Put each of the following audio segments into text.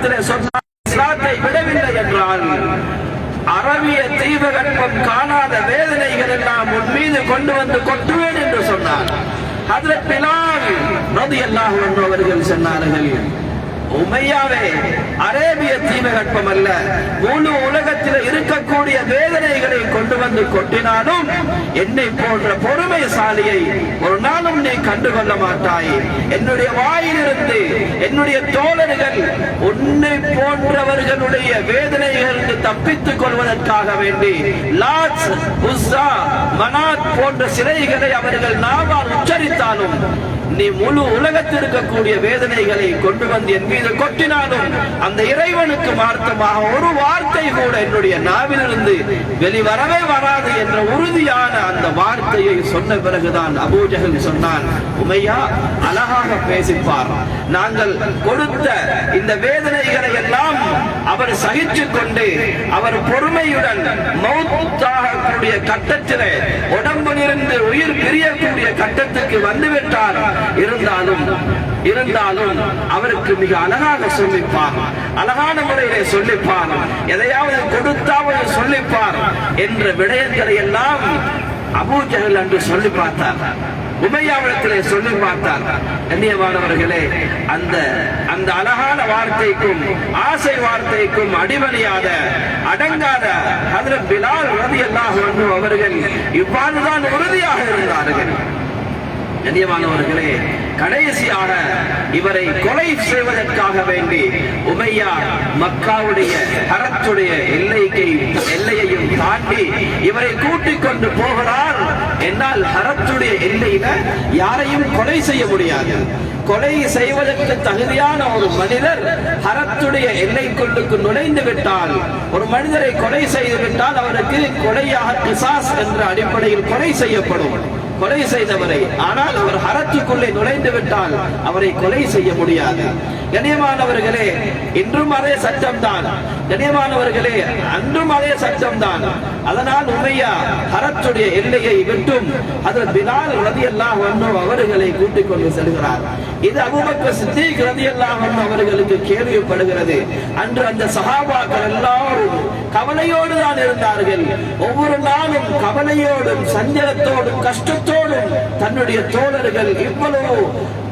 உமையாவிடத்திலே சொன்னார், இஸ்லாத்தை விடவில்லை என்றால் அரபிய தீபகற்பம் காணாத வேதனைகள் எல்லாம் உன் மீது கொண்டு வந்து கொட்டுவேன் என்று சொன்னார். ஹஜ்ரத் பிலால் ரலியல்லாஹு அன்ஹு அவர்கள் சொன்னார்கள், உமையாவே, அரேபிய தீபகற்பம் அல்ல, முழு உலகத்தில் இருக்கக்கூடிய வேதனைகளை கொண்டு வந்து கொட்டினாலும் என்னை போன்ற பொறுமைசாலியை ஒரு நாளும் நீ கண்டுகொள்ள மாட்டாய். என்னுடைய வாயிலிருந்து என்னுடைய தோழர்கள் உன்னை போன்றவர்களுடைய வேதனைகளுக்கு தப்பித்துக் கொள்வதற்காக வேண்டி லாத், உஸ்ஸா, மனாத் போன்ற சிலைகளை அவர்கள் நாவால் உச்சரித்தாலும் நீ முழு உலகத்தில் இருக்கக்கூடிய வேதனைகளை கொண்டு வந்து என் மீது கொட்டினாலும் அந்த இறைவனுக்கு மார்த்தமாக ஒரு வார்த்தை கூட என்னுடைய நாவிலிருந்து வெளிவரவே வராது என்ற உறுதியான அந்த வார்த்தையை சொன்ன பிறகுதான் அபூ ஜஹல் சொன்னான், உமையா அழகாக பேசிப்பார், நாங்கள் கொடுத்த இந்த வேதனைகளை எல்லாம் அவர் சகித்துக் கொண்டு அவர் பொறுமையுடன் மௌத்தாகக்கூடிய கட்டத்திலே உடம்பிலிருந்து உயிர் பிரியக்கூடிய கட்டத்துக்கு வந்துவிட்டார். இருந்தாலும் அவருக்கு மிக அழகாக சொல்லிப்பார், அழகான முறையிலே சொல்லிப்பார், எதையாவது கொடுத்தாவது சொல்லிப்பார் என்ற விடயங்களை எல்லாம் அபூ ஜஹல் என்று சொல்லி பார்த்தார். உமையாவிடத்திலே சொல்லி பார்த்தார். கண்ணியமானவர்களே, அந்த அழகான வார்த்தைக்கும் ஆசை வார்த்தைக்கும் அடிபணியாத அடங்காத ஹஜ்ரத் பிலால் ரலியல்லாஹு அன்ஹு அவர்கள் இவ்வாறுதான் உறுதியாக இருந்தார்கள். கண்ணியமானவர்களே, கடைசியாக இவரை கொலை செய்வதற்காக வேண்டி உமையா மக்காவுடைய ஹரத்துடைய எல்லையையும் தாண்டி இவரை கூட்டிக் கொண்டு போகிறார். என்னால் ஹரத்துடைய எல்லையில யாரையும் கொலை செய்ய முடியாது. கொலை செய்வதற்கு தகுதியான ஒரு மனிதர் ஹரத்துடைய எல்லைக்குள்ளுக்கு நுழைந்து விட்டால், ஒரு மனிதரை கொலை செய்து விட்டால் அவருக்கு கொலையாக கிசாஸ் என்ற அடிப்படையில் கொலை செய்யப்படும், கொலை செய்தவரை. ஆனால் அவர் ஹரத்துக்குள்ளே நுழைந்து விட்டால் அவரை கொலை செய்ய முடியாது. கண்ணியமானவர்களே, இன்றும் அதே சட்டம் தான். கண்ணியமானவர்களே, அன்றும் அதே சட்டம் தான். அதனால் உமையா ஹரத்துடைய எல்லையை விட்டும் ஹஜ்ரத் பிலால் ரலியல்லாஹு அன்ஹு அவர்களை கூட்டிக் கொண்டு செல்கிறார். இது அபூபக்கர் சித்தீக் ரலியல்லாஹு அன்ஹு அவர்களுக்கு கேள்விப்படுகிறது. அன்று அந்த சஹாபாக்கள் எல்லாரும் கவலையோடு தான் இருந்தார்கள். ஒவ்வொரு நாளும் கவலையோடும் சஞ்சலத்தோடும் கஷ்டத்தோடும் தன்னுடைய தோழர்கள் இவ்வளவு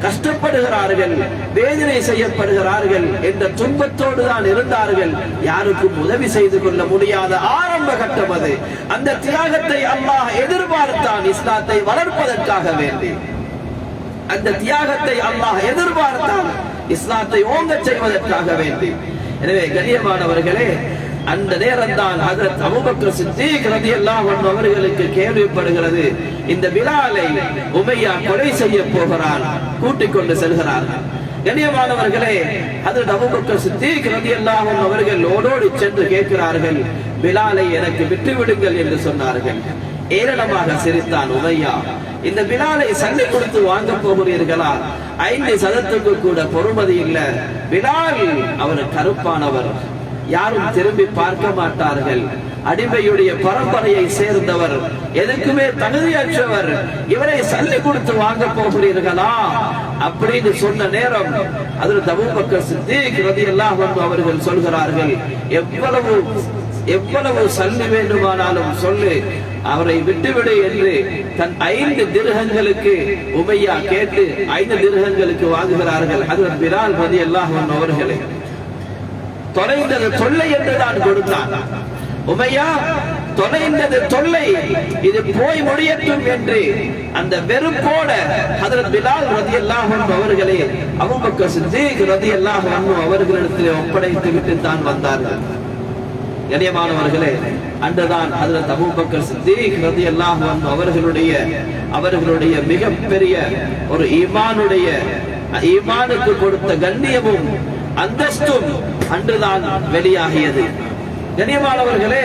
கஷ்டப்படுகிறார்கள், வேதனை செய்யப்படுகிறார்கள் என்ற துன்பத்தோடு தான் இருந்தார்கள். யாருக்கும் உதவி செய்து கொள்ள முடியாத ஆரம்ப கட்டம் அது. அந்த தியாகத்தை அல்லாஹ் எதிர்பார்த்தான் இஸ்லாத்தை வளர்ப்பதற்காக வேண்டி. அந்த தியாகத்தை அல்லாஹ் எதிர்பார்த்தான் இஸ்லாத்தை ஓங்க செய்வதற்காக வேண்டி. எனவே கண்ணியமானவர்களே, அந்த நேரம் தான் ஹஜ்ரத் அபூபக்கர் சித்தீக் ரலியல்லாஹு அன்ஹு அவர்களுக்கு கேள்விப்படுகிறது, இந்த பிலாலை உமையா கொலை செய்ய போகிறான், கூட்டிக் கொண்டு செல்கிறார்கள். கண்ணியமானவர்களே, ஹஜ்ரத் அபூபக்கர் சித்தீக் ரலியல்லாஹு அன்ஹு அவர்கள் ஓடோடி சென்று கேட்கிறார்கள், பிலாலை எனக்கு விட்டுவிடுங்கள் என்று சொன்னார்கள். ஏளனமாக சிரித்தான் உமையா. இந்த பிலாலை சண்டை கொடுத்து வாங்க போகிறீர்களா? 5 சதத்துக்கு கூட பொறுமதி இல்ல. பிலால் அவர் கருப்பானவர், யாரும் திரும்பி பார்க்க மாட்டார்கள், அடிமையுடைய பரம்பரையை சேர்ந்தவர், எதுக்குமே தகுதியற்றவர், இவரை சல்லி கொடுத்து வாங்க போகிறீர்களா அப்படின்னு சொன்ன நேரம் ஹஜ்ரத் அபூபக்கர் சித்தீக் ரலியல்லாஹு அன்ஹு அவர்கள் சொல்கிறார்கள், எவ்வளவு சல்லி வேண்டுமானாலும் சொல்லு, அவரை விட்டுவிடு என்று தன் 5 திர்ஹங்களுக்கு உமையா கேட்டு 5 திர்ஹங்களுக்கு வாங்குகிறார்கள். ஹஜ்ரத் பிலால் ரலியல்லாஹு அன்ஹு அவர்களே தொலைந்தது தொல்லை என்றுதான் கொடுத்தான். உமையா தொலைந்தது தொல்லை, இது போய் முடியட்டும் என்று அந்த வெறுப்போட ஹஜ்ரத் பிலால் ரலியல்லாஹு அன்ஹு அவர்களே அபூபக்கர் சித்தீக் ரலியல்லாஹு அன்ஹு அவர்களிடத்தில் ஒப்படைத்து விட்டு தான் வந்தார்கள். கண்ணியமானவர்களே, அன்றுதான் ஹஜ்ரத் அபூபக்கர் சித்தீக் ரலியல்லாஹு அன்ஹு அவர்களுடைய மிகப்பெரிய ஒரு ஈமானுக்கு கொடுத்த கண்ணியமும் அந்தஸ்தும் அன்றுதான் வெளியாகியது. கண்ணியமானவர்களே,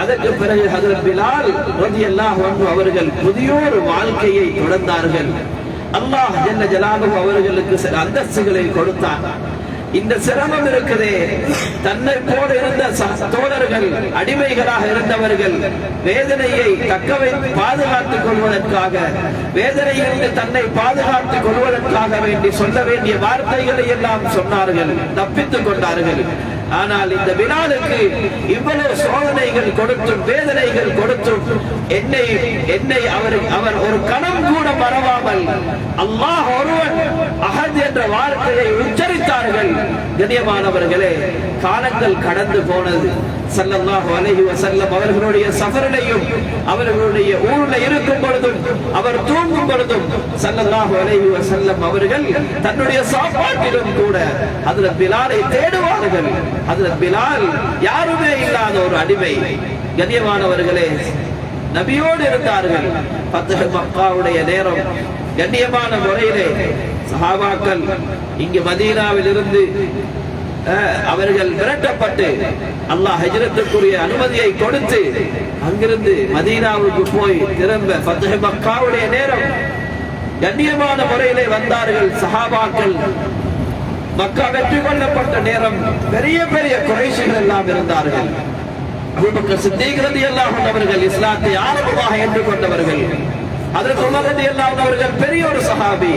அதற்கு பிறகு ஹஜ்ரத் பிலால் ரலியல்லாஹு அன்ஹு அவர்கள் புதியோரு வாழ்க்கையை தொடர்ந்தார்கள். அல்லாஹ் ஜல்ல ஜலாலுஹு அவர்களுக்கு சில அந்தஸ்துகளை கொடுத்தான். இந்த சிரமம் இருக்குதே, தன்னை போல இருந்த தோழர்கள் அடிமைகளாக இருந்தவர்கள் வேதனையை பாதுகாத்துக் கொள்வதற்காக, வேதனையிலிருந்து தன்னை பாதுகாத்துக் கொள்வதற்காக வேண்டி சொல்ல வேண்டிய வார்த்தைகளை எல்லாம் சொன்னார்கள், தப்பித்துக் கொண்டார்கள். ஆனால் இந்த பிலாலுக்கு இவ்வளவு சோதனைகள் கொடுத்தும் வேதனைகள் கொடுத்தும் என்னை அவர் ஒரு கணம் கூட மறவாமல் அல்லாஹ் ஒருவன் அஹத் என்ற வார்த்தையை உச்சரித்தார்கள். கண்ணியமானவர்களே, காலங்கள் கடந்து போனது. ஸல்லல்லாஹு அலைஹி வஸல்லம் அவர்களுடைய சஃபரிலையும் அவர்களுடைய ஊர்ல இருக்கும் பொழுதும் அவர் தூங்கும் பொழுதும் ஸல்லல்லாஹு அலைஹி வஸல்லம் அவர்கள் தன்னுடைய சாப்பாட்டிலும் கூட ஹஜ்ரத் பிலாலை தேடுவார்கள். ஹஜ்ரத் பிலால் யாருமே இல்லாத ஒரு அடிமை. கண்ணியமானவர்களே, நபியோடு இருந்தார்கள். ஃபத்ஹ் மக்காவுடைய நேரம் கண்ணியமான முறையிலே சஹாபாக்கள் இங்கு மதீனாவில் இருந்து அவர்கள் விரட்டப்பட்டு அல்லாஹ் ஹிஜ்ரத்துக்குரிய அனுமதியை கொடுத்து அங்கிருந்து மதீனாவுக்கு போய் திரும்ப ஃபத்ஹ் மக்காவுடைய நேரம் கண்ணியமான முறையிலே வந்தார்கள் சஹாபாக்கள். மக்கா வெற்றி கொள்ளப்பட்ட நேரம் பெரிய பெரிய குறைஷிகள் எல்லாம் இருந்தார்கள். அபூபக்கர் சித்தீக் ரலியல்லாஹு அன்ஹு அவர்கள் இஸ்லாத்தை ஆரம்பமாக ஏற்றுக்கொண்டவர்கள். ஹஜ்ரத் உமர் ரலியல்லாஹு அன்ஹு அவர்கள் பெரிய ஒரு சஹாபி,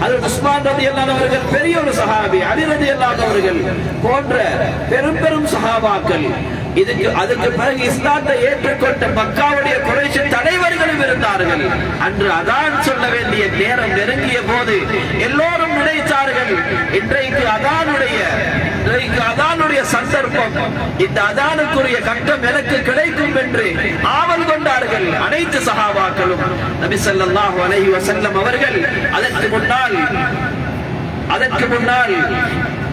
ஹஜ்ரத் உஸ்மான் ரலியல்லாஹு அன்ஹு அவர்கள் பெரிய ஒரு சஹாபி, அலி ரலியல்லாஹு அன்ஹு அவர்கள் போன்ற பெரும் பெரும் சஹாபாக்கள். அதுக்கு பிறகு இஸ்லாத்தை ஏற்றுக்கொண்ட மக்காவுடைய குறைஷ் தலைவர்களும் இருந்தார்கள். அன்று அதான் சொல்ல வேண்டிய நேரம் நெருங்கிய போது எல்லோரும் நினைத்தார்கள், இன்றைக்கு அதானுடைய சந்தர்ப்பம், இந்த அதானுக்குரிய கட்டம் எனக்கு கிடைக்கும் என்று ஆவல் கொண்டார்கள் அனைத்து சஹாபாக்களும். நபி ஸல்லல்லாஹு அலைஹி வஸல்லம் அவர்கள் அதற்கு முன்னால்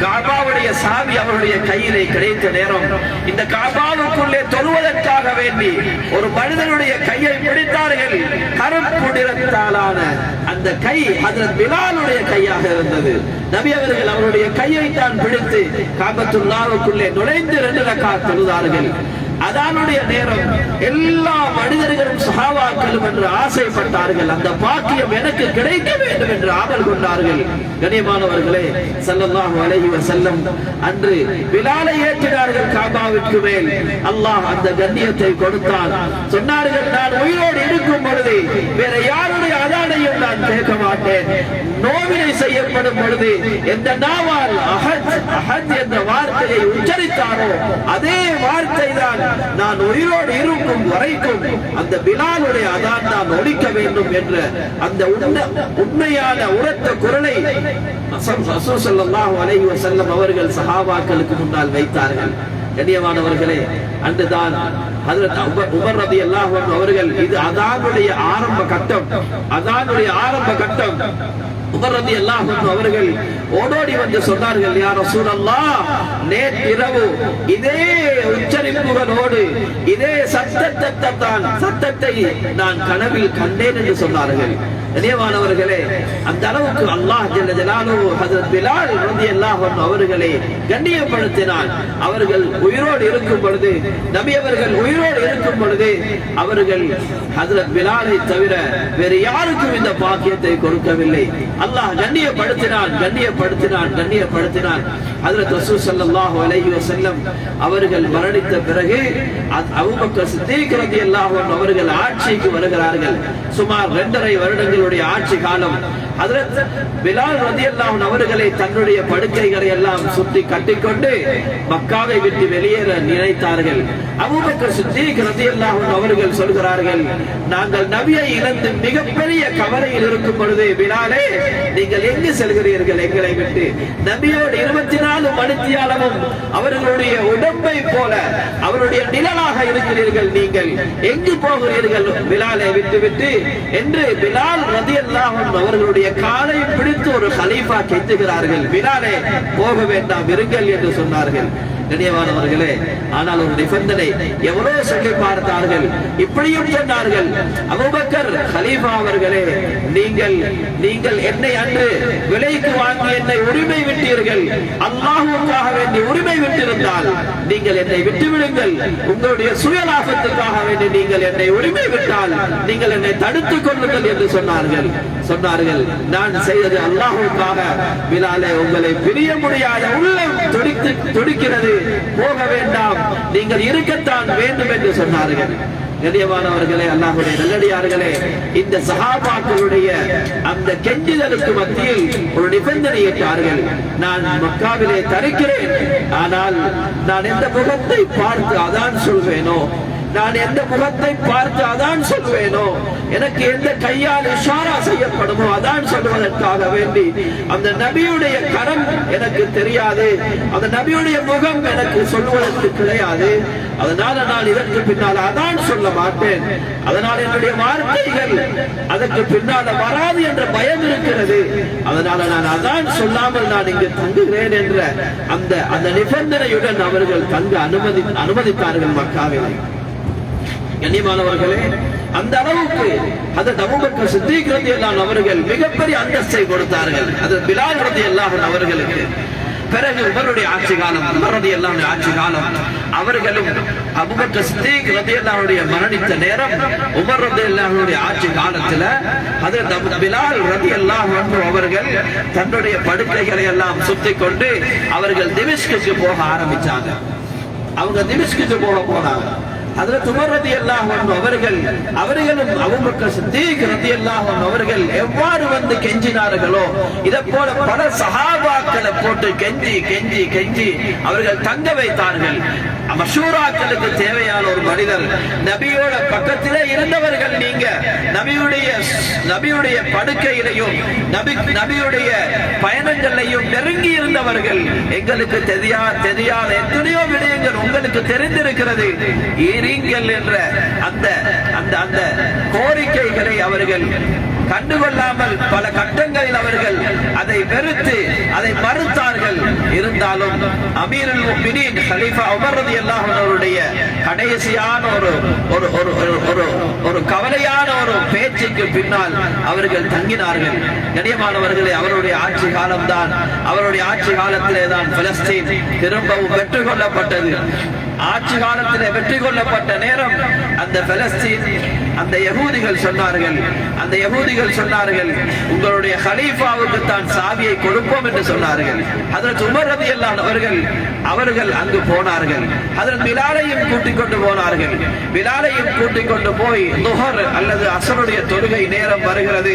காபாவுடைய சாவி அவருடைய கையிலே கிடைத்த நேரம் இந்த காபாவுக்குள்ளே தொழுவதற்காக வேண்டி ஒரு மனிதனுடைய கையை பிடித்தார்கள். கருப்பு நிறத்தாலான அந்த கை ஹஜ்ரத் பிலாலுடைய கையாக இருந்தது. நபி அவர்கள் அவருடைய கையை தான் பிடித்து காபத்துல்லாஹ்வுக்குள்ளே நுழைந்து 2 ரக்காத் தொழுதார்கள். அதானுடைய நேரம் எல்லா மனிதர்களும் சஹாபாக்களும் என்று ஆசைப்பட்டார்கள். அந்த பாக்கியம் எனக்கு கிடைக்க வேண்டும் என்று ஆவல் கொண்டார்கள். கண்ணியமானவர்களே, ஸல்லல்லாஹு அலைஹி வஸல்லம் அன்று பிலாலை ஏற்றினார்கள் காபாவிற்கு மேல். அல்லாஹ் அந்த கண்ணியத்தை கொடுத்தான். சொன்னார்கள், நான் உயிரோடு இருக்கும் பொழுது வேற யாருடைய அதானையும் நான் கேட்க மாட்டேன். நோவினை செய்யப்படும் பொழுது எந்த நாவால் அஹத் அஹத் என்ற வார்த்தையை உச்சரித்தாரோ அதே வார்த்தை தான் நான் உயிரோடு இருக்கும் வரைக்கும் அந்த பிலாலுடைய அதான் நான் ஒலிக்க வேண்டும் என்ற அந்த உண்மையான உரத்த குரலை ரசூல் ஸல்லல்லாஹு அலைஹி வஸல்லம் அவர்கள் சஹாபாக்களுக்கு முன்னால் வைத்தார்கள். கண்ணியமானவர்களே, அன்றுதான் ஹஜ்ரத் உமர் ரலியல்லாஹு அன்ஹு அவர்கள் இது அதானுடைய ஆரம்ப கட்டம், அதானுடைய ஆரம்ப கட்டம். உமர் ரலியல்லாஹு அன்ஹு அவர்கள் ஓடோடி வந்து சொன்னார்கள், யா ரசூலல்லாஹ், நேற்றிரவு இதே உச்சரிப்புகளோடு இதே சத்தத்தை நான் கனவில் கண்டேன் என்று சொன்னார்கள். கண்ணியமானவர்களே, அந்த அளவுக்கு அல்லாஹ் ஜல்ல ஜலாலுஹு ஹஜ்ரத் பிலால் ரலியல்லாஹு அன்ஹு அவர்களை கண்ணியப்படுத்தினான். அவர்கள் உயிரோடு இருக்கும் பொழுது, நபி அவர்கள் உயிரோடு இருக்கும் பொழுது அவர்கள் ஹஜ்ரத் பிலாலை தவிர வேறு யாருக்கும் இந்த பாக்கியத்தை கொடுக்கவில்லை. அல்லாஹ் கண்ணியப்படுத்தினான். ஹஜ்ரத் ரசூல் ஸல்லல்லாஹு அலைஹி வஸல்லம் அவர்கள் மரணித்த பிறகு அபூபக்கர் சித்தீக் ரலியல்லாஹு அன்ஹு அவர்கள் ஆட்சிக்கு வருகிறார்கள். சுமார் 2.5 வருடங்களுடைய ஆட்சி காலம். ஹஜ்ரத் பிலால் ரலியல்லாஹு அன்ஹு அவர்களை தன்னுடைய படுக்கைகளை எல்லாம் சுற்றி கட்டிக்கொண்டு மக்காவை விட்டு வெளியேற நினைத்தார்கள். அபூபக்கர் சித்தீக் ரலியல்லாஹு அன்ஹு அவர்கள் சொல்கிறார்கள், நாங்கள் நபியை இழந்து மிகப்பெரிய கவலையில் இருக்கும் பொழுது, பிலாலே, நீங்கள் எங்கு செல்கிறீர்கள் எங்களை விட்டு? நபியோடு 24 மணித்தியாலமும் அவர்களுடைய உடம்பை போல அவருடைய நிழலாக இருக்கிறீர்கள், நீங்கள் எங்கு போகிறீர்கள் பிலாலை விட்டு என்று பிலால் ரலியல்லாஹு அன்ஹு அவர்களுடைய காலை பிடித்து ஒரு கலீஃபா கெஞ்சுகிறார்கள். பிலாலே, போக வேண்டாம், இருங்கள் என்று சொன்னார்கள். கண்ணியமானவர்களே, ஆனால் ஒரு நிபந்தனை, எவ்வளவு சொல்லி பார்த்தார்கள். இப்படியும் சொன்னார்கள், அபூபக்கர் கலீஃபா அவர்களே, நீங்கள் என்னை அன்று விலைக்கு வாங்கி என்னை உரிமை விட்டீர்கள். அல்லாஹ்வுக்காக வேண்டி உரிமை விட்டிருந்தால் நீங்கள் என்னை விட்டுவிடுங்கள், உங்களுடைய சுயலாபத்துக்காக வேண்டி நீங்கள் என்னை உரிமை விட்டால் நீங்கள் என்னை தடுத்துக் கொள்ளுங்கள் என்று சொன்னார்கள். நான் செய்தது அல்லாஹ்வுக்காக. பிலாலே, உங்களை பிரிய முடியாத உள்ளம் துடிக்கிறது, போக வேண்டாம், நீங்கள் இருக்கத்தான் வேண்டும் என்று சொன்னார்கள். கண்ணியமானவர்களே, அல்லாஹ்வுடைய நல்லடியார்களே, இந்த சஹாபாக்களுடைய அந்த கெஞ்சுதலுக்கு மத்தியில் ஒரு நிபந்தனை ஏற்றார்கள். நான் மக்காவிலே தரிக்கிறேன், ஆனால் நான் எந்த முகத்தை பார்த்து அதான் சொல்வேனோ, நான் எந்த முகத்தை பார்த்து அதான் சொல்வேனோ, எனக்கு எந்த கையால் இஷாரா செய்யப்படுமோ அதான் சொல்வதற்காக வேண்டி அந்த நபியுடைய கரம் எனக்கு தெரியாது, அந்த நபியுடைய முகம் எனக்கு சொல்வதற்கு கிடையாது. அதனால நான் இதற்கு பின்னால் அதான் சொல்ல மாட்டேன். அதனால் என்னுடைய வார்த்தைகள் அதற்கு பின்னால் வராது என்ற பயம் இருக்கிறது. அதனால நான் அதான் சொல்லாமல் நான் இங்கு தங்குகிறேன் என்ற அந்த நிபந்தனையுடன் அவர்கள் தங்க அனுமதித்தார்கள் மக்காவில். கண்ணியமானவர்களே, அந்த அளவுக்கு ஹஜ்ரத் அபூபக்கர் சித்திக் ரலியல்லாஹு அன்ஹு அவர்கள் மிகப்பெரிய அந்தஸ்தை கொடுத்தார்கள். அது பிலால் ரலியல்லாஹு அன்ஹு அவர்களுக்கு. பிறகு உமருடைய ஆட்சி காலம், உமர் ரலியல்லாஹு அன்ஹு ஆட்சி காலம், அவர்களும் அபூபக்கர் சித்திக் ரலியல்லாஹு அன்ஹு மரணித்த நேரம் உமர் ரலியல்லாஹு அன்ஹு ஆட்சி காலத்துல ஹஜ்ரத் பிலால் ரலியல்லாஹு அன்ஹு அவர்கள் தன்னுடைய படுக்கைகளை எல்லாம் சுத்திக் கொண்டு அவர்கள் திமிஷ்குக்கு போக ஆரம்பிச்சாங்க. அவங்க திமிஷ்குக்கு போனாங்க. ஹஜ்ரத் உமர் ரலியல்லாஹு அன்ஹு அவர்களும் அபூபக்கர் சித்தீக் ரலியல்லாஹு அன்ஹு அவர்கள் எவ்வாறு வந்து கெஞ்சினார்களோ இதை போல பல சஹாபாக்களை போட்டு கெஞ்சி அவர்கள் தங்க வைத்தார்கள். மஷூராக்களுக்கு தேவையான ஒரு மனிதர், நபியோட பக்கத்திலே இருந்தவர்கள், நீங்க நபியுடைய படுக்கையிலையும் நபியுடைய பயணங்களையும் நெருங்கி இருந்தவர்கள், எங்களுக்கு தெரியாத எத்தனையோ விடயங்கள் உங்களுக்கு தெரிந்திருக்கிறது, ஈரீங்கள் என்ற அந்த கோரிக்கைகளை அவர்கள் கண்டுகொள்ளாமல் பல கட்டங்களில் அவர்கள் அதை வெறுத்து அதை மறுத்தார்கள். இருந்தாலும் அமீருல் முஃமினீன் கலீஃபா உமர் ரலியல்லாஹு அன்ஹு அவருடைய கடைசியான ஒரு கவலையான ஒரு பேச்சுக்கு பின்னால் அவர்கள் தங்கினார்கள். கண்ணியமானவர்களே, அவருடைய ஆட்சி காலம்தான், அவருடைய ஆட்சி காலத்திலே தான் பலஸ்தீன் திரும்பவும் வெற்றி கொள்ளப்பட்டது. ஆட்சி காலத்திலே வெற்றி கொள்ளப்பட்ட நேரம் அந்த பலஸ்தீன் அந்த யகூதிகள் சொன்னார்கள் உங்களுடைய கலீஃபாவுக்கு தான் சாவியை கொடுப்போம் என்று சொன்னார்கள். ஹஜ்ரத் உமர் ரலியல்லாஹு அன்ஹு அவர்கள் அங்கு போனார்கள். ஹஜ்ரத் பிலாலையும் கூட்டிக் கொண்டு போனார்கள். பிலாலையும் கூட்டிக் கொண்டு போய் லுஹர் அல்லது அஸ்ருடைய தொழுகை நேரம் வருகிறது.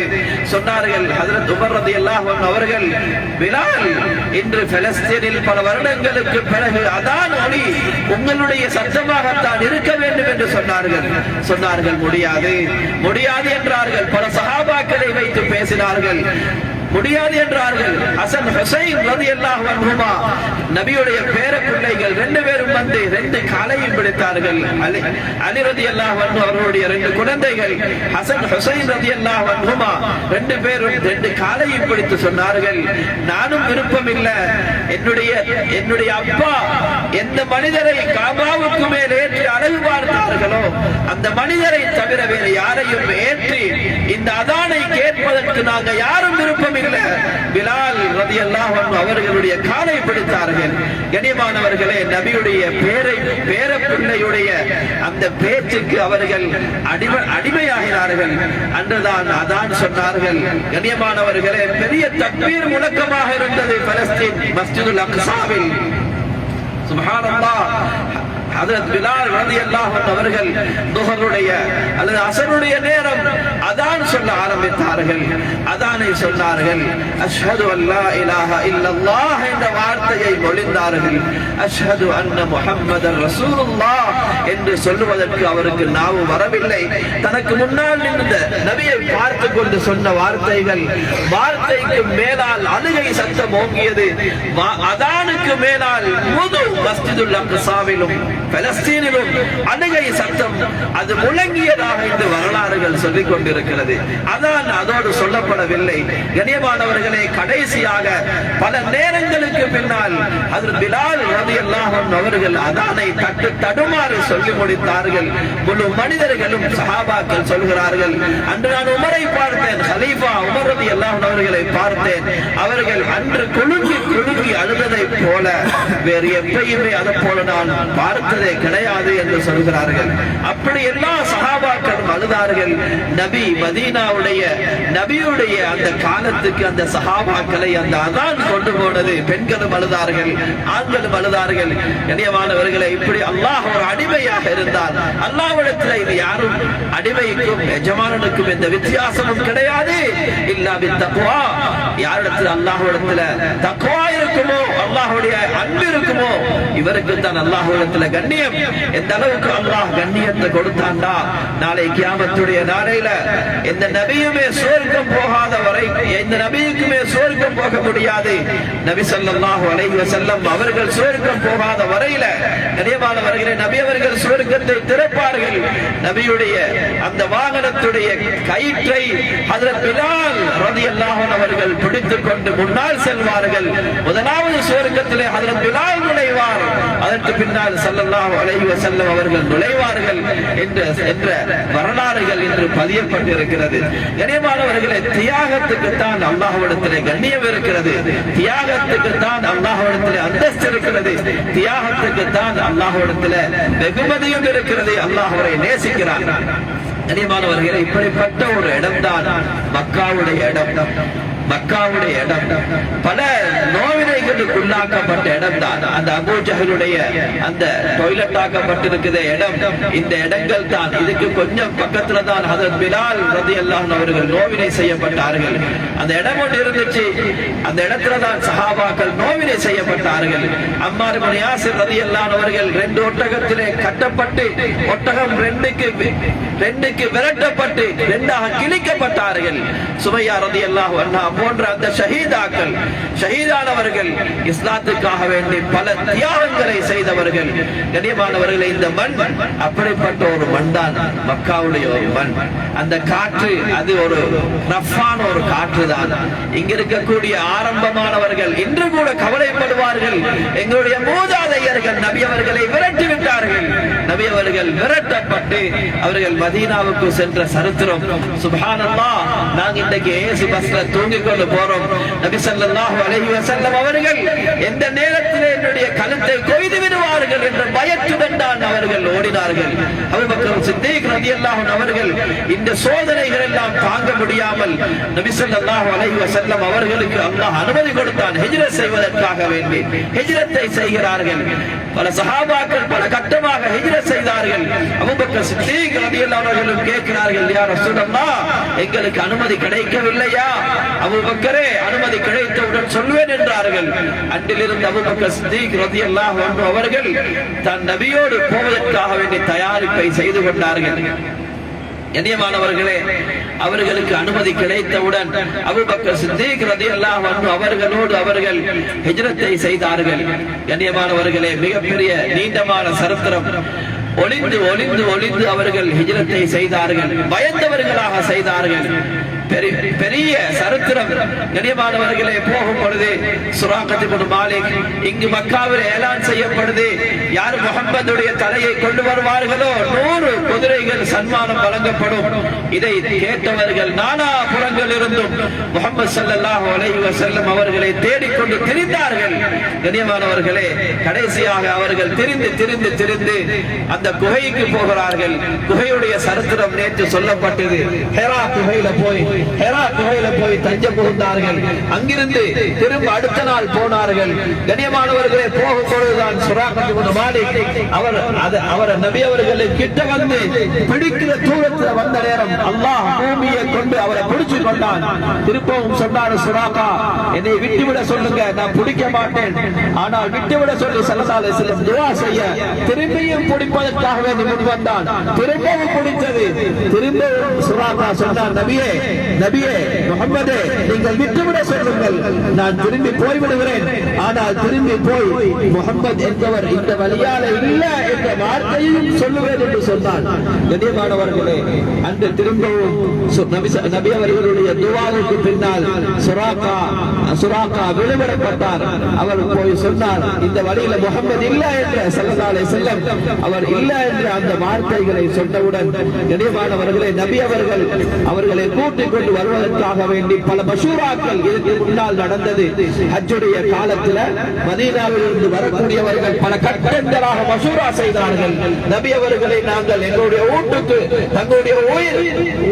சொன்னார்கள் ஹஜ்ரத் உமர் ரலியல்லாஹு அன்ஹு அவர்கள், பிலால், இன்று பலஸ்தீனில் பல வருடங்களுக்கு பிறகு அதான் ஒலி உங்களுடைய சத்தமாகத்தான் இருக்க வேண்டும் என்று சொன்னார்கள். முடியாது என்றார்கள். பல சஹாபாக்களை வைத்து பேசினார்கள், முடியாது என்றார்கள். ஹசன் ஹுசைன் ரலியல்லாஹு அன்ஹுமா நபியுடைய பேர பிள்ளைகள் ரெண்டு பேரும் வந்து ரெண்டு காலையும் பிடித்தார்கள். அலி ரலியல்லாஹு அன்ஹு அவர்களுடைய ரெண்டு குழந்தைகள் ஹசன் ஹுசைன் ரலியல்லாஹு அன்ஹுமா ரெண்டு பேரும் ரெண்டு காலையும் பிடித்து சொன்னார்கள், நானும் விருப்பம் இல்லை, என்னுடைய அப்பா எந்த மனிதரை காபாவுக்கு மேல் ஏற்றி அழகு பார்த்தார்களோ அந்த மனிதரை தவிர வேறு யாரையும் ஏற்றி இந்த அதானை கேட்பதற்கு நாங்கள் யாரும் விருப்பம் இல்லை. பிலால் ரலியல்லாஹு அன்ஹு அவர்களுடைய காலை பிடித்தார்கள். கண்ணியமானவர்களே, நபியுடைய பேர பிள்ளையுடைய அந்த பேச்சுக்கு அவர்கள் அடிமையாகிறார்கள். அன்றுதான் அதான் சொன்னார்கள். கண்ணியமானவர்களே, பெரிய தக்பீர் முழக்கமாக இருந்தது பலஸ்தீன் மஸ்ஜிதுல் அக்ஸாவில். சுப்ஹானல்லாஹ், ஹஜ்ரத் பிலால் ரலியல்லாஹு அன்ஹு அவர்கள் துஹருடைய அல்லது அஸருடைய நேரம் அதான் சொல்ல ஆரம்பித்தார்கள். அதானை சொன்னார்கள். அஷ்ஹது அல்லா இலாஹ இல்லல்லாஹ் என்ற வார்த்தையை மொழிந்தார்கள். அஷ்ஹது அன்ன முஹம்மதர் ரசூலுல்லாஹ் என்று சொல்லுவதற்கு அவருக்கு நாவு வரவில்லை. தனக்கு முன்னால் நின்ற நபியை பார்த்து கொண்டு சொன்ன வார்த்தைக்கு மேலால் அழுகை சத்தம் ஓங்கியது. அதானுக்கு மேலால் முழு மஸ்ஜிதுல் அக்ஸாவிலும் பலஸ்தீனிலும் அழுகை சத்தம் அது முழங்கியதாக இந்த வரலாறுகள் சொல்லிக் கொண்டிருக்கிறது. அதான் அதோடு சொல்லப்படவில்லை. கண்ணியமானவர்களே, கடைசியாக பல நேரங்களுக்கு பின்னால் ஹஜ்ரத் பிலால் ரலியல்லாஹு அன்ஹு அவர்கள் அதானை தடுமாறி சொல்லி முடித்தார்கள். முழு மனிதர்களும் சஹாபாக்கள் சொல்கிறார்கள், அன்று நான் உமரை பார்த்தேன், கலீஃபா உமர் ரலியல்லாஹு அன்ஹு அவர்களை பார்த்தேன், அவர்கள் அன்று குலுங்கி குலுங்கி அழுததை போல வேறு எப்பயுமே அதை போல நான் பார்த்ததே கிடையாது என்று சொல்கிறார்கள். அப்படி எல்லா சஹாபாக்களும் அழுதார்கள். நபி மதீனாவுடைய நபியுடைய அந்த காலத்துக்கு அந்த சஹாபாக்களை அந்த அதான் கொண்டு போனது. பெண்களும் அழுதார்கள், ஆண்களும் அழுதார்கள். கண்ணியமானவர்களை, இப்படி அல்லாஹ் ஒரு அடிமையாக இருந்தால் அல்லாஹ்விடத்தில் இது யாரும் அடிமைக்கும் எஜமானனுக்கும் எந்த வித்தியாசமும் கிடையாது. இல்லா பித்தக்வா, யாரிடத்தில் அல்லாஹ்விடத்தில் தக்வா இருக்குமோ, அல்லாஹ்வுடைய அன்பு இருக்குமோ, இவருக்கு தான் அல்லாஹ்விடத்தில் கண்ணியம். எந்த அளவுக்கு அல்லாஹ் கண்ணியத்தை கொடுத்தாண்டா, நாளை கியாமத்துடைய நாளையில எந்த நபியுமே சொர்க்கம் போகாத வரை எந்த நபியுக்குமே சொர்க்கம் போக முடியாது. நபி ஸல்லல்லாஹு அலைஹி வஸல்லம் அவர்கள் சொர்க்கம் போகாத வரையில கண்ணியமானவர்களே, நபி அவர்கள் சொர்க்கத்தை திறப்பார்கள். நபியுடைய அந்த வாகனத்துடைய கயிற்றை ஹஜ்ரத் பிலால் ரலியல்லாஹு அன்ஹு அவர்கள் பிடித்துக் கொண்டு முன்னால் செல்வார்கள். முதலாவது சொர்க்கத்திலே ஹஜ்ரத் பிலால் நுழைவார், அதற்கு பின்னால் ஸல்லல்லாஹு அலைஹி வஸல்லம் அவர்கள் நுழைவார்கள் என்ற வரலாறுகள் இன்று பதியப்பட்டிருக்கிறது. கண்ணியமானவர்களே, தியாகத்துக்கு தான் அல்லாஹ்விடத்திலே கண்ணியம் இருக்கிறது, தியாகத்துக்கு தான் அல்லாஹ்விடத்திலே அந்தஸ்து இருக்கிறது, தியாகத்துக்கு தான் அல்லாஹ்விடத்திலே வெகுமதியும் இருக்கிறது. அல்லாஹ் அவரை நேசிக்கிறார். கண்ணியமானவர்களே, இப்படிப்பட்ட ஒரு இடம்தான் மக்காவுடைய இடம். மக்காவுடைய இடம் பல நோவினைகளுக்கு உள்ளாக்கப்பட்ட இடம் தான். அந்த அபூ ஜஹலுடைய அந்த டாய்லெட் ஆக்கப்பட்டிருக்கிற இடம், இந்த இடங்கள் தான். இதுக்கு கொஞ்சம் பக்கத்துல தான் ஹஜ்ரத் பிலால் ரலியல்லாஹு அன்ஹு அவர்கள் நோவினை செய்யப்பட்டார்கள். அந்த இடம் ஒன்று இருந்துச்சு, அந்த இடத்துல தான் சஹாபாக்கள் நோவினை செய்யப்பட்டார்கள். அம்மார் இப்னு யாசிர் ரலியல்லாஹு அன்ஹு அவர்கள் 2 ஒட்டகத்திலே கட்டப்பட்டு ஒட்டகம் 2க்கு விரட்டப்பட்டு 2ஆக கிழிக்கப்பட்டார்கள். சுமையா ரலியல்லாஹு அன்ஹா போன்ற அந்த ஷஹீதானவர்கள் இஸ்லாத்துக்காக வேண்டி பல தியாகங்களை செய்தவர்கள். கண்ணியமானவர்களை, இந்த மண் அப்படிப்பட்ட ஒரு மண் தான், மக்காவுடைய ஒரு மண். அந்த காற்று அது ஒரு ரஃப்பான ஒரு காற்று தான். இங்க இருக்கக்கூடிய ஆரம்பமானவர்கள் இன்று கூட கவலைப்படுவார்கள், எங்களுடைய மூதாதையர்கள் நபி அவர்களை விரட்டி விட்டார்கள். நபி அவர்கள் விரட்டப்பட்டு அவர்கள் மதீனாவுக்கு சென்ற சரித்திரம். சுப்ஹானல்லாஹ், நாங்க இன்றைக்கு ஏசி பஸ்ல தூங்கிக் கொண்டு போறோம். நபி ஸல்லல்லாஹு அலைஹி வஸல்லம் அவர்கள் எந்த நேரத்தில் என்னுடைய கழுத்தை கொய்து விடுவார்கள் என்ற பயத்துடன் தான் அவர்கள் ஓடினார்கள். அபூபக்கர் சித்தீக் ரலியல்லாஹு அன்ஹு அவர்கள் இந்த சோதனைகள் எல்லாம் தாங்க முடியாமல் நபி ஸல்லல்லாஹு அலைஹி வஸல்லம் அவர்களுக்கு அல்லாஹ் அனுமதி கொடுத்தான் ஹிஜ்ரத் செய்வதற்காக வேண்டி. ஹிஜ்ரத்தை செய்கிறார்கள். பல சஹாபாக்கள் பல கட்டமாக ஹிஜ்ரத் செய்தார்கள். அபூபக்கர் சித்தீக் ரலியல்லாஹு அன்ஹு அவர்கள் கேட்கிறார்கள், யா ரசூலல்லாஹ், எங்களுக்கு அனுமதி கிடைக்கவில்லையா? அபூபக்கரே, அனுமதி கிடைத்தவுடன் சொல்வேன் என்றார்கள். அன்றிலிருந்து அபூபக்கர் சித்தீக் ரலியல்லாஹு அன்ஹு அவர்கள் தன் நபியோடு போவதற்காக வேண்டி தயாரிப்பை செய்து கொண்டார்கள். கண்ணியமானவர்களே, அவர்களுக்கு அனுமதி கிடைத்தவுடன் அபூபக்கர் சித்தீக் ரலியல்லாஹு அன்ஹு அவர்களோடு அவர்கள் ஹிஜ்ரத்தை செய்தார்கள். கண்ணியமானவர்களே, மிகப்பெரிய நீண்டமான சரித்திரம். ஒளிந்து ஒளிந்து ஒளிந்து அவர்கள் ஹிஜ்ரத்தை செய்தார்கள். பயந்தவர்களாக செய்தார்கள். பெரிய சரித்திரம். கண்ணியமானவர்களே, போகும் பொழுது சுராகத் இப்னு மாலிக் இங்கு மக்காவில் ஏலான் செய்யப்படுது, யார் முஹம்மதுடைய தலையை கொண்டு வருவார்களோ 100 குதிரைகள் சன்மானம் வழங்கப்படும். இதை கேட்டவர்கள் நானா புறங்கள் இருந்தும் முஹம்மது ஸல்லல்லாஹு அலைஹி வஸல்லம் அவர்களை தேடிக்கொண்டு திரிந்தார்கள். கண்ணியமானவர்களே, கடைசியாக அவர்கள் திரிந்து அந்த குகைக்கு போகிறார்கள். குகையுடைய சரித்திரம் நேற்று சொல்லப்பட்டது. ஹெரா குகையில போய் தஞ்சம் புகுந்தார்கள். அங்கிருந்து திரும்ப அடுத்த நாள் போனார்கள். கண்ணியமானவர்களே, போகும் பொழுதுதான் சுராகத் இப்னு மாலிக் அவர் நபி அவர்களை கிட்ட வந்து பிடிக்கிற தூரத்தில் வந்த நேரம் அல்லாஹ் பூமியை கொண்டு அவரை பிடிச்சு கொண்டான். திருப்பவும் சொன்னார், சுராகா, என்னை விட்டுவிட சொல்லுங்க, நான் பிடிக்க மாட்டேன், ஆனால் விட்டுவிட சொல்லி ஸல்லல்லாஹு அலைஹி வஸல்லம் துஆ செய்ய திரும்பியும் பிடிப்பதற்காக வேண்டி முன் வந்தான். திரும்பவும் பிடித்தது. திரும்பவும் சுராகா சொன்னார், நபியே, நபியே முஹம்மதே, நீங்கள் விட்டுவிட சொல்லுங்கள், நான் திரும்பி போய்விடுகிறேன். ஆனால் திரும்பி போய் முஹம்மது என்பவர் இந்த வழியால இல்ல என்ற வார்த்தையும் சொல்லுவேன் என்று சொன்னார். கண்ணியமானவர்களே, அன்று திரும்பவும் நபி அவர்களுடைய துவாவுக்கு பின்னால் சுராக்கா விடுவிடப்பட்டார். அவர் போய் சொன்னார், இந்த வழியில முஹம்மது இல்ல என்ற ஸல்லல்லாஹு அலைஹி வஸல்லம் அவர் இல்ல என்ற அந்த வார்த்தைகளை சொன்னவுடன் கண்ணியமானவர்களே, நபி அவர்களை கூட்டிக் கொண்டு வருவதற்காக வேண்டி பல மஷூராக்கள் இதற்கு முன்னால் நடந்தது. ஹஜ்ஜுடைய காலத்துல மதீனாவில் இருந்து வரக்கூடியவர்கள் பல கட்டங்களாக மஷூரா செய்தார்கள். நபி அவர்களை நாங்கள் எங்களுடைய வீட்டுக்கு, தங்களுடைய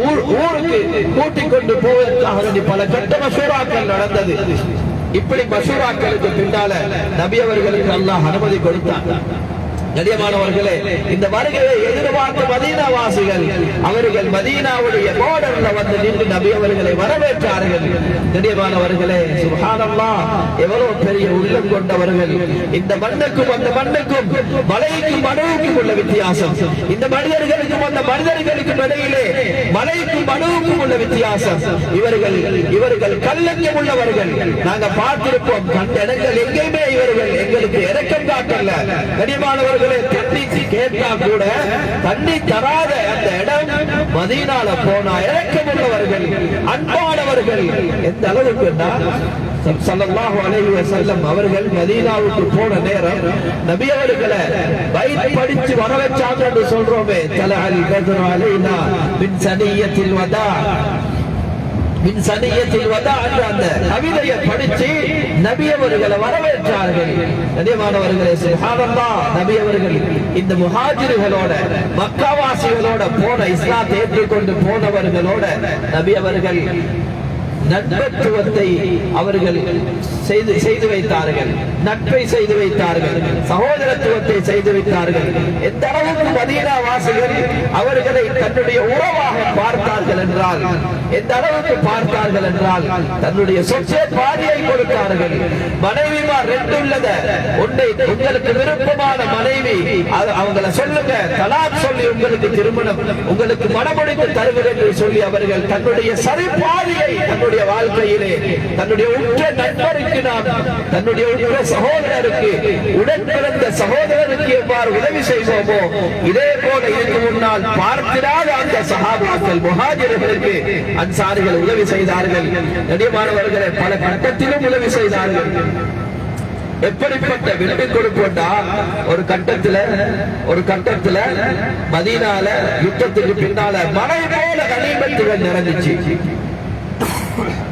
ஊருக்கு கூட்டிக் கொண்டு போவதற்காக வேண்டி பல கட்ட மஷூராக்கள் நடந்தது. இப்படி மஷூராக்களுக்கு பின்னால நபி அவர்களுக்கு அல்லாஹ் அனுமதி கொடுத்தார். கண்ணியமானவர்களே, இந்த வருகையை எதிர்பார்த்த மதீனா வாசிகள் அவர்கள் மதீனாவுடைய பார்டர்ல வந்து நின்று நபி அவர்களை வரவேற்றார்கள். கண்ணியமானவர்களே, சுப்ஹானல்லாஹ், எவ்வளவு பெரிய உள்ளம் கொண்டவர்கள்! இந்த மண்ணுக்கும் அந்த மண்ணுக்கும், மலைக்கும் மனுவுக்கும் உள்ள வித்தியாசம், இந்த மனிதர்களுக்கும் அந்த மனிதர்களுக்கும் இடையிலே மலைக்கும் மனுவுக்கும் உள்ள வித்தியாசம். இவர்கள் கல்லஞ்சம் உள்ளவர்கள். நாங்க பார்த்திருப்போம், கண்ட இடங்கள் எங்கேயுமே இவர்கள் எங்களுக்கு இரக்கம் காட்டல. கண்ணியமானவர்கள், தண்ணி கேட்டா கூட தண்ணி தராத அந்த இடம் மதீனால போனா இரக்கமுள்ளவர்கள், அன்பானவர்கள். எந்த அளவுக்கு ஸல்லல்லாஹு அலைஹி வஸல்லம் அவர்கள் மதீனாவுக்கு போன நேரம் நபி அவர்களை பைத் படிச்சு வர வச்சாங்க என்று சொல்றோமே, தலஅல் பத்ரு அலைனா மின் சனியத்தில் வதா, மின் சனியத்தில் வதா என்ற அந்த கவிதையை படிச்சு நபி அவர்களை வரவேற்றார்கள். கண்ணியமானவர்களே, சுப்ஹானல்லாஹ், நபி அவர்கள் இந்த முஹாஜிர்களோட, மக்காவாசிகளோட போன, இஸ்லாத்தை ஏற்றுக்கொண்டு போனவர்களோட நபி அவர்கள் நட்பத்துவத்தை அவர்கள் செய்து வைத்தார்கள், நட்பை செய்து வைத்தார்கள், சகோதரத்துவத்தை செய்து வைத்தார்கள். எந்த அளவுக்கு மதீனா வாசிகள் அவர்களை தன்னுடைய உறவாக பார்த்தார்கள் என்றால், எந்த அளவுக்கு பார்த்தார்கள் என்றால், தன்னுடைய சொச்சே பாதியை கொடுத்தார்கள். மனைவிமார் ரெண்டு உள்ளத, ஒன்றை உங்களுக்கு விருப்பமான மனைவி அவங்களை சொல்லுங்க, தலாக் சொல்லி உங்களுக்கு திருமணம், உங்களுக்கு மனமுடித்து தருகிறேன் என்று சொல்லி அவர்கள் தன்னுடைய சரிபாதியை தன்னுடைய வாழ்க்கையிலே தன்னுடைய உற்ற நண்பருக்கு, நாம் தன்னுடைய உற்ற சகோதரருக்கு, உடன் பிறந்த சகோதரருக்கு எவ்வாறு உதவி செய்வோமோ இதே போல இதற்கு முன்னால் பார்த்திராத அந்த சஹாபாக்கள், முஹாஜிர்களுக்கு அன்சாரிகள் உதவி செய்தார்கள். கண்ணியமானவர்களை, பல கட்டத்திலும் உதவி செய்தார்கள். எப்படிப்பட்ட விட்டு கொடுப்போண்டா, ஒரு கட்டத்துல மதீனால யுத்தத்துக்கு பின்னால மலை போல கனிமத்துகள் நிறைஞ்சிச்சு.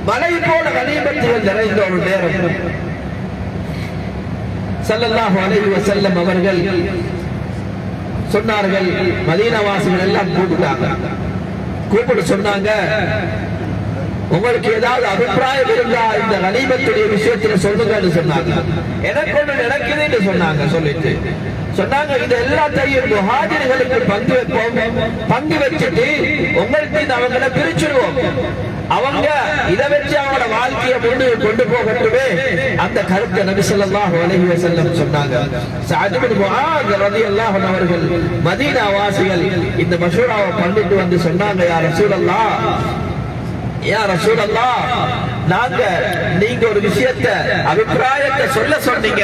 மலை போல கனிமத்துகள் நிறைந்த ஒரு நேரம் ஸல்லல்லாஹு அலைஹி வஸல்லம் அவர்கள் சொன்னார்கள், மதீனாவாசிகள் எல்லாம் கூப்பிட்டு சொன்னாங்க, உங்களுக்கு ஏதாவது அபிப்பிராயம் இருந்தா இந்த கனிமத்துடைய விஷயத்துல சொல்லுங்கன்னு சொன்னாங்க. எனக்கு ஒண்ணு நடக்குதுன்னு சொன்னாங்க, இது எல்லாத்தையும் முஹாஜிர்களுக்கு பங்கு வைப்போம், பங்கு வச்சுட்டு உங்களுக்கு அவங்களை பிரிச்சுடுவோம், அவங்க இதை வச்சு அவங்களோட வாழ்க்கையை கொண்டு போகட்டுமே. அந்த கருத்தை நபி ஸல்லல்லாஹு அலைஹி வஸல்லம் சொன்னாங்க. சஅத் இப்னு முஆத் ரலியல்லாஹு அன்ஹு அவர்கள் மதீனா வாசிகள் இந்த மஷூராவை பண்ணிட்டு வந்து சொன்னாங்க, யா ரசூலல்லாஹ், நாங்க நீங்க ஒரு விஷயத்தை அபிப்பிராயத்தை சொன்னீங்க,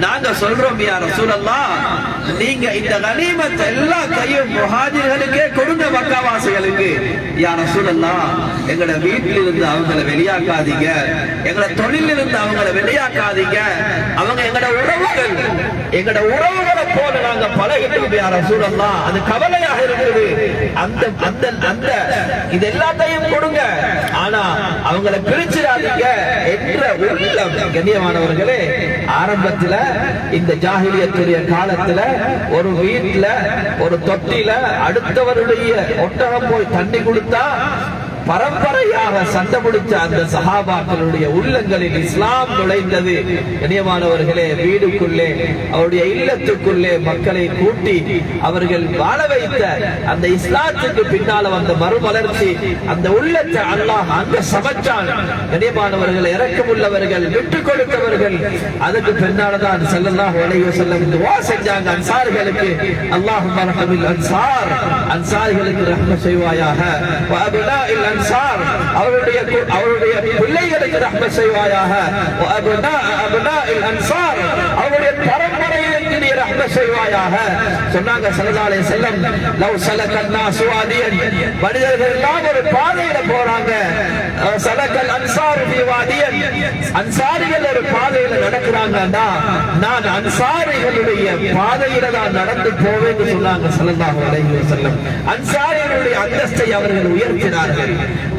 நாங்க சொல்றோம் யா ரசூலல்லாஹ், நீங்க இந்த கனிமத் எல்லா கையும் முஹாஜிர்களுக்கே கொடுங்க, மக்காவாசிகளுக்கு. யா ரசூலல்லாஹ், எங்களோட வீட்டில் இருந்து அவங்களை வெளியாக்காதீங்க, எங்களோட தொழிலில் இருந்து அவங்களை வெளியாக்காதீங்க, அவங்க எங்களோட உறவுகளை போல நாங்க பழகிட்டோம் யா ரசூலல்லாஹ், அது கவலையாக இருக்குது. அந்த இது எல்லாத்தையும் கொடுங்க, ஆனா அவங்களை பிரிச்சிடாதீங்க என்ற உள்ளம். கண்ணியமானவர்களே, ஆரம்பத்துல இந்த ஜாஹிலியத்துடைய காலத்துல ஒரு வீட்டுல ஒரு தொட்டில அடுத்தவருடைய ஒட்டகம் போய் தண்ணி கொடுத்தா பரம்பரையாக சண்டை முடிச்ச அந்த சஹாபாக்களுடைய உள்ளங்களில் இஸ்லாம் நுழைந்தது. கண்ணியமானவர்களே, வீடுக்குள்ளே அவருடைய இல்லத்துக்குள்ளே மக்களை கூட்டி அவர்கள் வாழ வைத்த அந்த இஸ்லாத்துக்கு பின்னால வந்த மறுமலர்ச்சி, அந்த உள்ளத்தை அல்லாஹ் அங்க சமைச்சான். கண்ணியமானவர்கள், இரக்கமுள்ளவர்கள், விட்டுக் கொடுத்தவர்கள். அதுக்கு பின்னால்தான் ஸல்லல்லாஹு அலைஹி வஸல்லம் துஆ செஞ்சாங்க அன்சார்களுக்கு, அல்லாஹும்ம ரஹமில் அன்சார், அன்சார்களுக்கு ரஹ்மத் செய்வாயாக, வ அப்னாஇல் அன்சார் அவருடைய பிள்ளைகளுக்கு ரஹ்மத் செய்வாயாக அப்னாஇல் அன்சார் அவருடைய பரம்பரையிற்கு நீ ரஹ்மத் செய்வாயாக சொன்னாங்க ஸல்லல்லாஹு அலைஹி வஸல்லம் லவ் சலக்கன் நாஸ் வாதியன் மனிதர்கள் எல்லாம் ஒரு பாதையில போறாங்க சலக்கல் அன்சார் ஃபி வாதியன் அன்சாரிகள் ஒரு பாதையில நடக்கிறாங்கன்னா நான் அன்சாரிகளுடைய பாதையில தான் நடந்து போவேன்னு சொன்னாங்க ஸல்லல்லாஹு அலைஹி வஸல்லம் அன்சாரிகளுடைய அந்தஸ்தை அவர்கள் உயர்த்தினார்கள்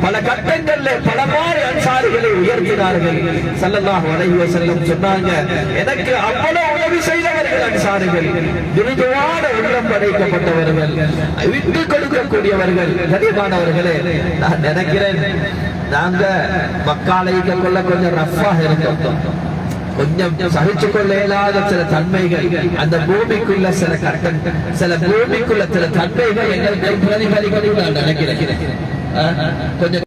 பல கட்டங்கள்ல பல மாதிரி அன்சாரிகளை உயர்த்தினார்கள் ஸல்லல்லாஹு அலைஹி வஸல்லம் சொன்னாங்க எனக்கு அவ்வளவு உதவி செய்தவர்கள் அன்சாரிகள் விருதுவான உள்ளம் படைக்கப்பட்டவர்கள் விட்டு கொடுக்கக்கூடியவர்கள் கனிமானவர்களே நான் நினைக்கிறேன் நாங்க மக்காலைக்கு கொள்ள கொஞ்சம் ரஃப்பாக இருந்தோம் கொஞ்சம் சகிச்சுக் கொள்ள இயலாத சில தன்மைகள் அந்த பூமிக்குள்ள சில பூமிக்குள்ள சில தன்மைகள் எங்களுக்கு பிரதிபலிக்க நான் நினைக்கிறேன் கொஞ்சம்